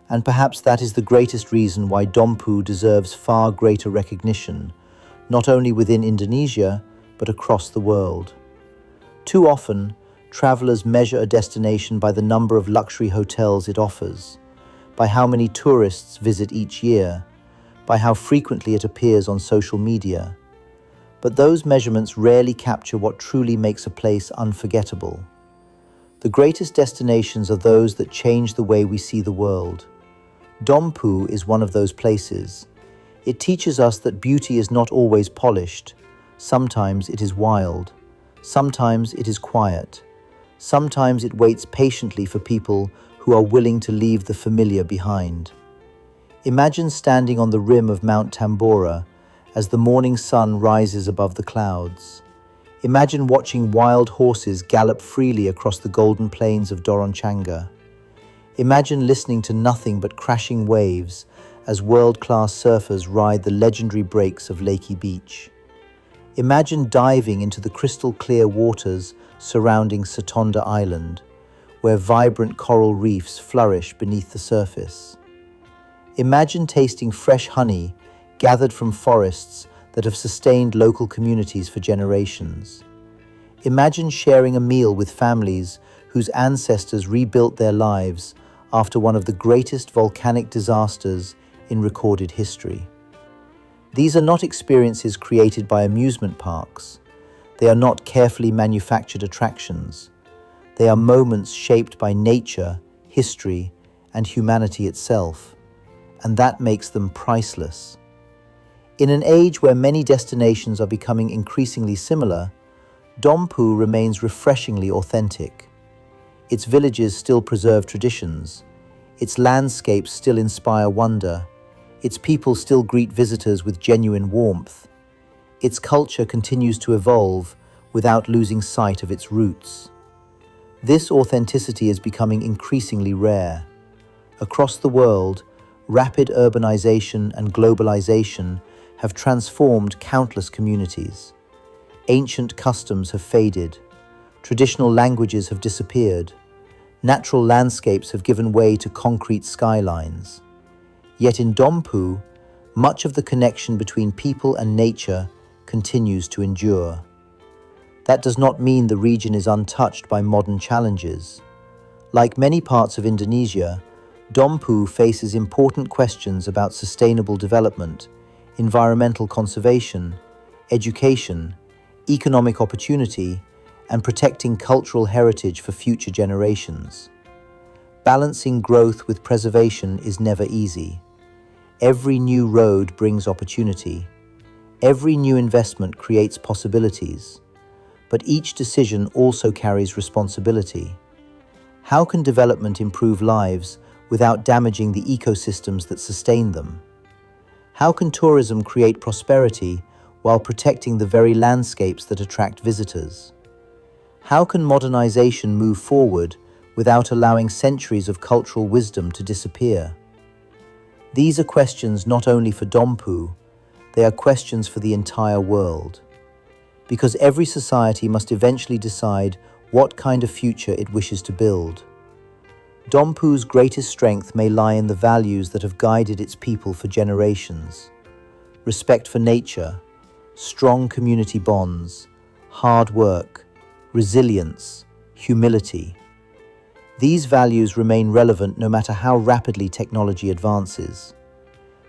And perhaps that is the greatest reason why Dompu deserves far greater recognition, not only within Indonesia, but across the world. Too often, travelers measure a destination by the number of luxury hotels it offers, by how many tourists visit each year, by how frequently it appears on social media. But those measurements rarely capture what truly makes a place unforgettable. The greatest destinations are those that change the way we see the world. Dompu is one of those places. It teaches us that beauty is not always polished. Sometimes it is wild. Sometimes it is quiet. Sometimes it waits patiently for people who are willing to leave the familiar behind. Imagine standing on the rim of Mount Tambora as the morning sun rises above the clouds. Imagine watching wild horses gallop freely across the golden plains of Doroncanga. Imagine listening to nothing but crashing waves as world-class surfers ride the legendary breaks of Lakey Beach. Imagine diving into the crystal-clear waters surrounding Satonda Island, where vibrant coral reefs flourish beneath the surface. Imagine tasting fresh honey gathered from forests that have sustained local communities for generations. Imagine sharing a meal with families whose ancestors rebuilt their lives after one of the greatest volcanic disasters in recorded history. These are not experiences created by amusement parks. They are not carefully manufactured attractions. They are moments shaped by nature, history, and humanity itself, and that makes them priceless. In an age where many destinations are becoming increasingly similar, Dompu remains refreshingly authentic. Its villages still preserve traditions. Its landscapes still inspire wonder. Its people still greet visitors with genuine warmth. Its culture continues to evolve without losing sight of its roots. This authenticity is becoming increasingly rare. Across the world, rapid urbanization and globalization have transformed countless communities. Ancient customs have faded. Traditional languages have disappeared. Natural landscapes have given way to concrete skylines. Yet in Dompu, much of the connection between people and nature continues to endure. That does not mean the region is untouched by modern challenges. Like many parts of Indonesia, Dompu faces important questions about sustainable development, environmental conservation, education, economic opportunity, and protecting cultural heritage for future generations. Balancing growth with preservation is never easy. Every new road brings opportunity. Every new investment creates possibilities. But each decision also carries responsibility. How can development improve lives without damaging the ecosystems that sustain them? How can tourism create prosperity while protecting the very landscapes that attract visitors? How can modernization move forward without allowing centuries of cultural wisdom to disappear? These are questions not only for Dompu, they are questions for the entire world. Because every society must eventually decide what kind of future it wishes to build. Dompu's greatest strength may lie in the values that have guided its people for generations. Respect for nature, strong community bonds, hard work, resilience, humility. These values remain relevant no matter how rapidly technology advances.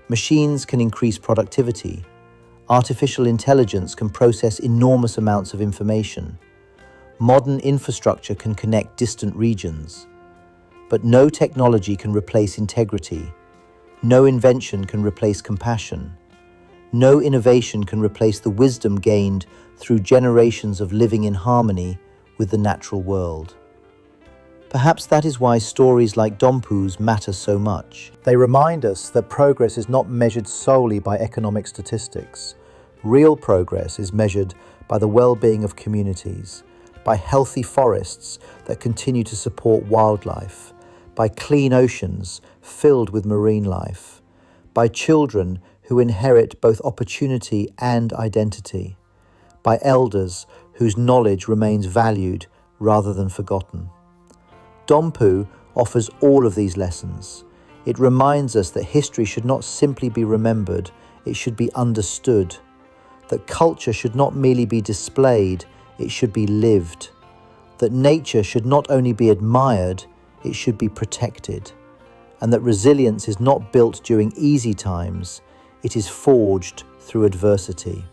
Machines can increase productivity. Artificial intelligence can process enormous amounts of information. Modern infrastructure can connect distant regions. But no technology can replace integrity. No invention can replace compassion. No innovation can replace the wisdom gained through generations of living in harmony with the natural world. Perhaps that is why stories like Dompu's matter so much. They remind us that progress is not measured solely by economic statistics. Real progress is measured by the well-being of communities, by healthy forests that continue to support wildlife, by clean oceans filled with marine life, by children who inherit both opportunity and identity, by elders whose knowledge remains valued rather than forgotten. Dompu offers all of these lessons. It reminds us that history should not simply be remembered, it should be understood. That culture should not merely be displayed, it should be lived. that nature should not only be admired, it should be protected, and that resilience is not built during easy times, it is forged through adversity.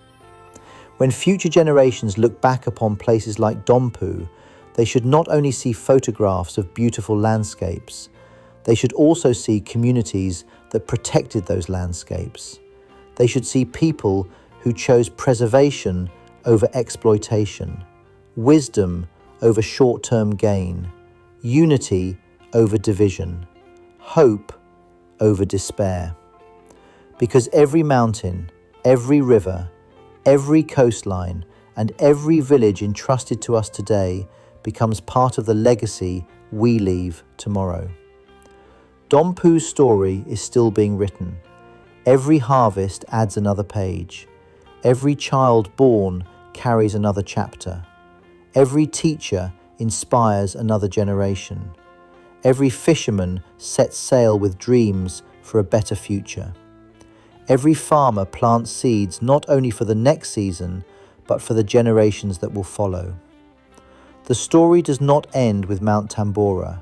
When future generations look back upon places like Dompu, they should not only see photographs of beautiful landscapes, they should also see communities that protected those landscapes. They should see people who chose preservation over exploitation, wisdom over short-term gain, unity over division, hope over despair. Because every mountain, every river, every coastline, and every village entrusted to us today becomes part of the legacy we leave tomorrow. Dompu's story is still being written. Every harvest adds another page. Every child born carries another chapter. Every teacher inspires another generation. Every fisherman sets sail with dreams for a better future. Every farmer plants seeds not only for the next season, but for the generations that will follow. The story does not end with Mount Tambora.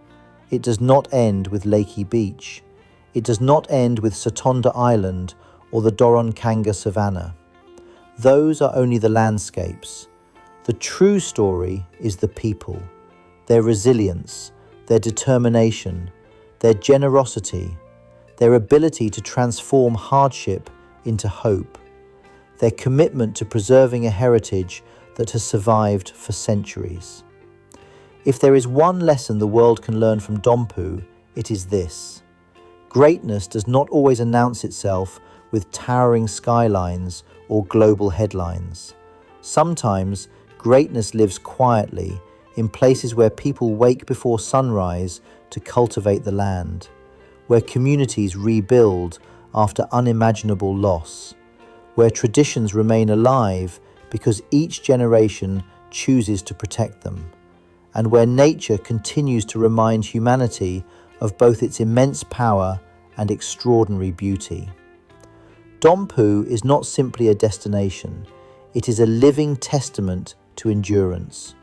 It does not end with Lakey Beach. It does not end with Satonda Island or the Doronkanga Savannah. Those are only the landscapes. The true story is the people, their resilience, their determination, their generosity, their ability to transform hardship into hope, their commitment to preserving a heritage that has survived for centuries. If there is one lesson the world can learn from Dompu, it is this. Greatness does not always announce itself with towering skylines or global headlines. Sometimes greatness lives quietly in places where people wake before sunrise to cultivate the land, where communities rebuild after unimaginable loss, where traditions remain alive because each generation chooses to protect them, and where nature continues to remind humanity of both its immense power and extraordinary beauty. Dompu is not simply a destination, it is a living testament to endurance,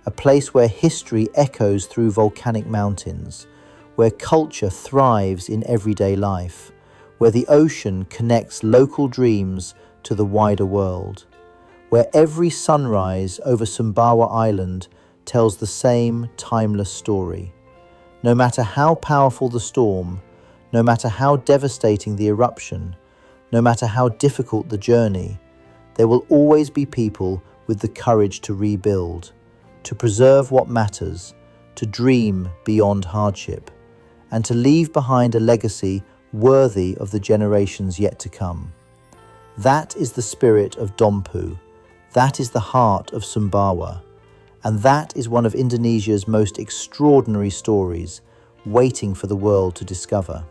a place where history echoes through volcanic mountains, where culture thrives in everyday life, where the ocean connects local dreams to the wider world, where every sunrise over Sumbawa Island tells the same timeless story. No matter how powerful the storm, no matter how devastating the eruption, no matter how difficult the journey, there will always be people with the courage to rebuild, to preserve what matters, to dream beyond hardship, and to leave behind a legacy worthy of the generations yet to come. That is the spirit of Dompu. That is the heart of Sumbawa. And that is one of Indonesia's most extraordinary stories, waiting for the world to discover.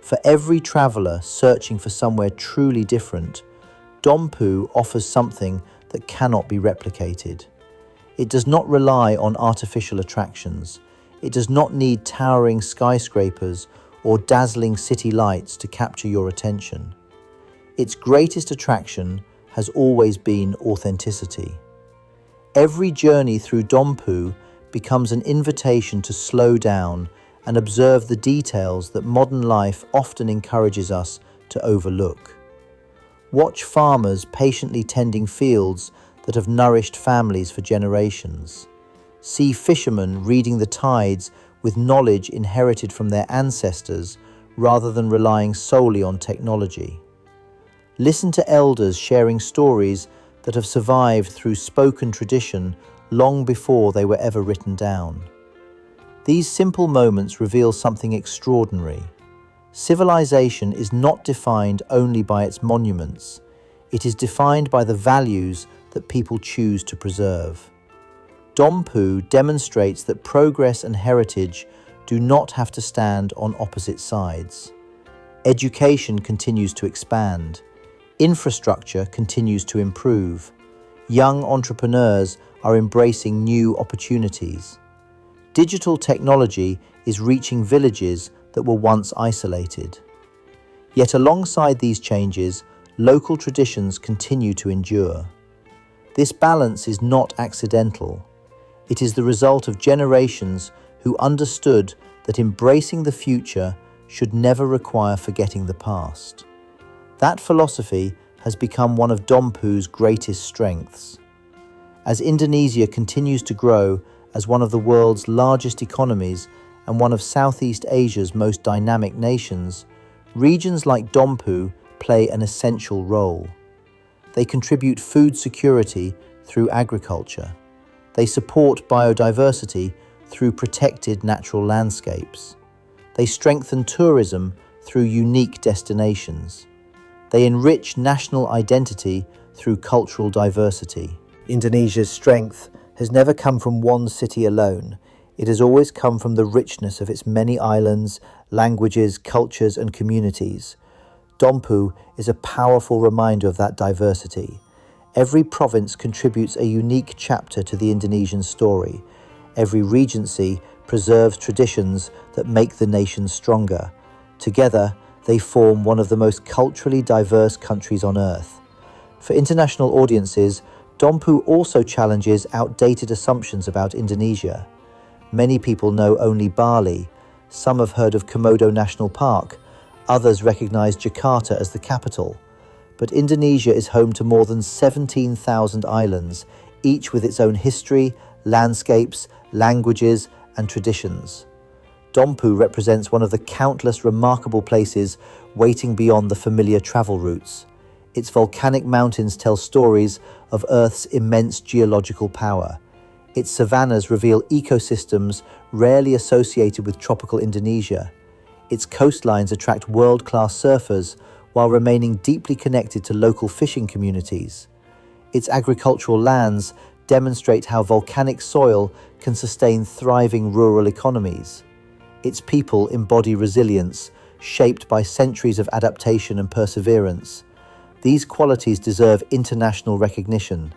For every traveller searching for somewhere truly different, Dompu offers something that cannot be replicated. It does not rely on artificial attractions. It does not need towering skyscrapers or dazzling city lights to capture your attention. Its greatest attraction has always been authenticity. Every journey through Dompu becomes an invitation to slow down and observe the details that modern life often encourages us to overlook. Watch farmers patiently tending fields that have nourished families for generations. See fishermen reading the tides with knowledge inherited from their ancestors rather than relying solely on technology. Listen to elders sharing stories that have survived through spoken tradition long before they were ever written down. These simple moments reveal something extraordinary. Civilization is not defined only by its monuments. It is defined by the values that people choose to preserve. Dompu demonstrates that progress and heritage do not have to stand on opposite sides. Education continues to expand. Infrastructure continues to improve. Young entrepreneurs are embracing new opportunities. Digital technology is reaching villages that were once isolated. Yet alongside these changes, local traditions continue to endure. This balance is not accidental. It is the result of generations who understood that embracing the future should never require forgetting the past. That philosophy has become one of Dompu's greatest strengths. As Indonesia continues to grow as one of the world's largest economies and one of Southeast Asia's most dynamic nations, regions like Dompu play an essential role. They contribute food security through agriculture. They support biodiversity through protected natural landscapes. They strengthen tourism through unique destinations. They enrich national identity through cultural diversity. Indonesia's strength has never come from one city alone. It has always come from the richness of its many islands, languages, cultures, and communities. Dompu is a powerful reminder of that diversity. Every province contributes a unique chapter to the Indonesian story. Every regency preserves traditions that make the nation stronger. Together, they form one of the most culturally diverse countries on Earth. For international audiences, Dompu also challenges outdated assumptions about Indonesia. Many people know only Bali. Some have heard of Komodo National Park. Others recognize Jakarta as the capital. But Indonesia is home to more than 17,000 islands, each with its own history, landscapes, languages, and traditions. Dompu represents one of the countless remarkable places waiting beyond the familiar travel routes. Its volcanic mountains tell stories of Earth's immense geological power. Its savannas reveal ecosystems rarely associated with tropical Indonesia. Its coastlines attract world-class surfers while remaining deeply connected to local fishing communities. Its agricultural lands demonstrate how volcanic soil can sustain thriving rural economies. Its people embody resilience, shaped by centuries of adaptation and perseverance. These qualities deserve international recognition,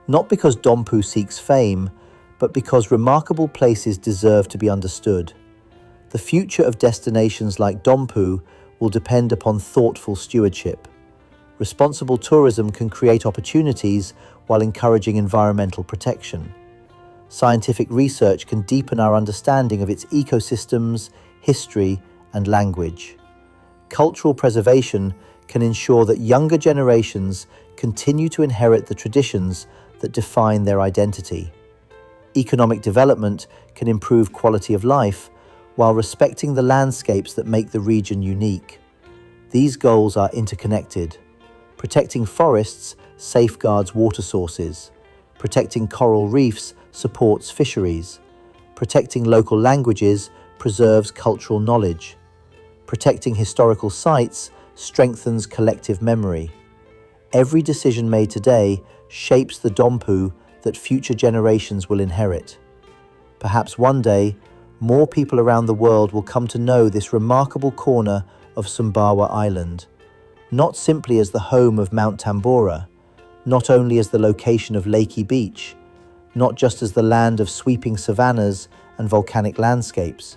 not because Dompu seeks fame, but because remarkable places deserve to be understood. The future of destinations like Dompu will depend upon thoughtful stewardship. Responsible tourism can create opportunities while encouraging environmental protection. Scientific research can deepen our understanding of its ecosystems, history, and language. Cultural preservation can ensure that younger generations continue to inherit the traditions that define their identity. Economic development can improve quality of life while respecting the landscapes that make the region unique. These goals are interconnected. Protecting forests safeguards water sources. Protecting coral reefs supports fisheries. Protecting local languages preserves cultural knowledge. Protecting historical sites strengthens collective memory. Every decision made today shapes the Dompu that future generations will inherit. Perhaps one day, more people around the world will come to know this remarkable corner of Sumbawa Island, not simply as the home of Mount Tambora, not only as the location of Lakey Beach, not just as the land of sweeping savannas and volcanic landscapes,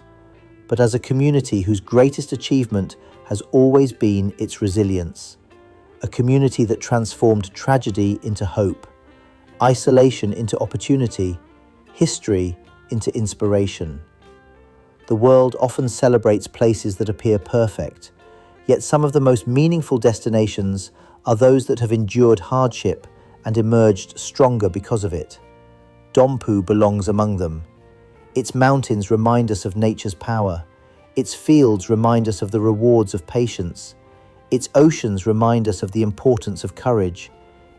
but as a community whose greatest achievement has always been its resilience. A community that transformed tragedy into hope, isolation into opportunity, history into inspiration. The world often celebrates places that appear perfect, yet some of the most meaningful destinations are those that have endured hardship and emerged stronger because of it. Dompu belongs among them. Its mountains remind us of nature's power. Its fields remind us of the rewards of patience. Its oceans remind us of the importance of courage.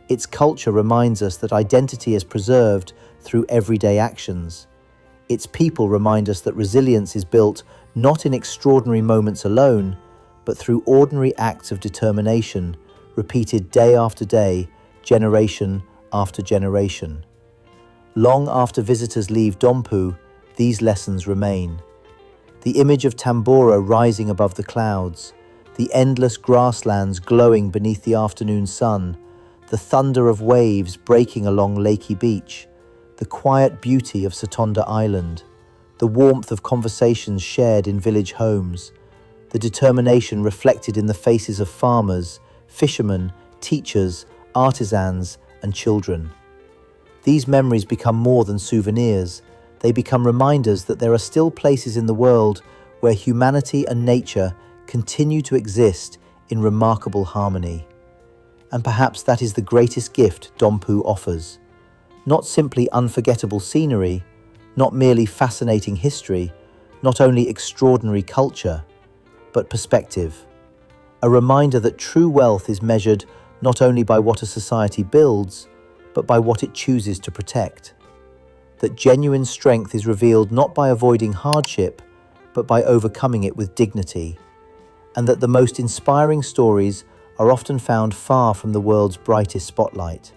Its culture reminds us that identity is preserved through everyday actions. Its people remind us that resilience is built not in extraordinary moments alone, but through ordinary acts of determination, repeated day after day, generation after generation. Long after visitors leave Dompu, these lessons remain. The image of Tambora rising above the clouds, the endless grasslands glowing beneath the afternoon sun, the thunder of waves breaking along Lakey Beach, the quiet beauty of Satonda Island, the warmth of conversations shared in village homes, the determination reflected in the faces of farmers, fishermen, teachers, artisans, and children. These memories become more than souvenirs. They become reminders that there are still places in the world where humanity and nature continue to exist in remarkable harmony. And perhaps that is the greatest gift Dompu offers. Not simply unforgettable scenery, not merely fascinating history, not only extraordinary culture, but perspective. A reminder that true wealth is measured not only by what a society builds, but by what it chooses to protect. That genuine strength is revealed not by avoiding hardship, but by overcoming it with dignity. And that the most inspiring stories are often found far from the world's brightest spotlight.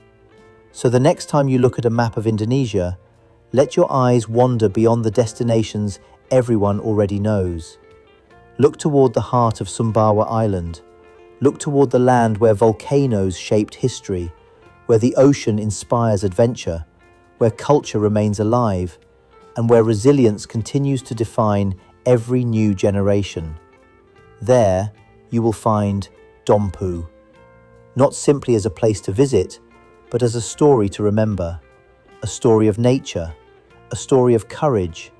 So the next time you look at a map of Indonesia, let your eyes wander beyond the destinations everyone already knows. Look toward the heart of Sumbawa Island. Look toward the land where volcanoes shaped history, where the ocean inspires adventure, where culture remains alive, and where resilience continues to define every new generation. There, you will find Dompu, not simply as a place to visit, but as a story to remember, a story of nature, a story of courage,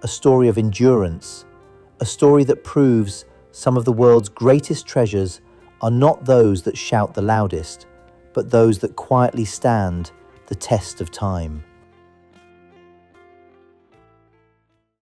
a story of endurance, a story that proves some of the world's greatest treasures are not those that shout the loudest, but those that quietly stand the test of time.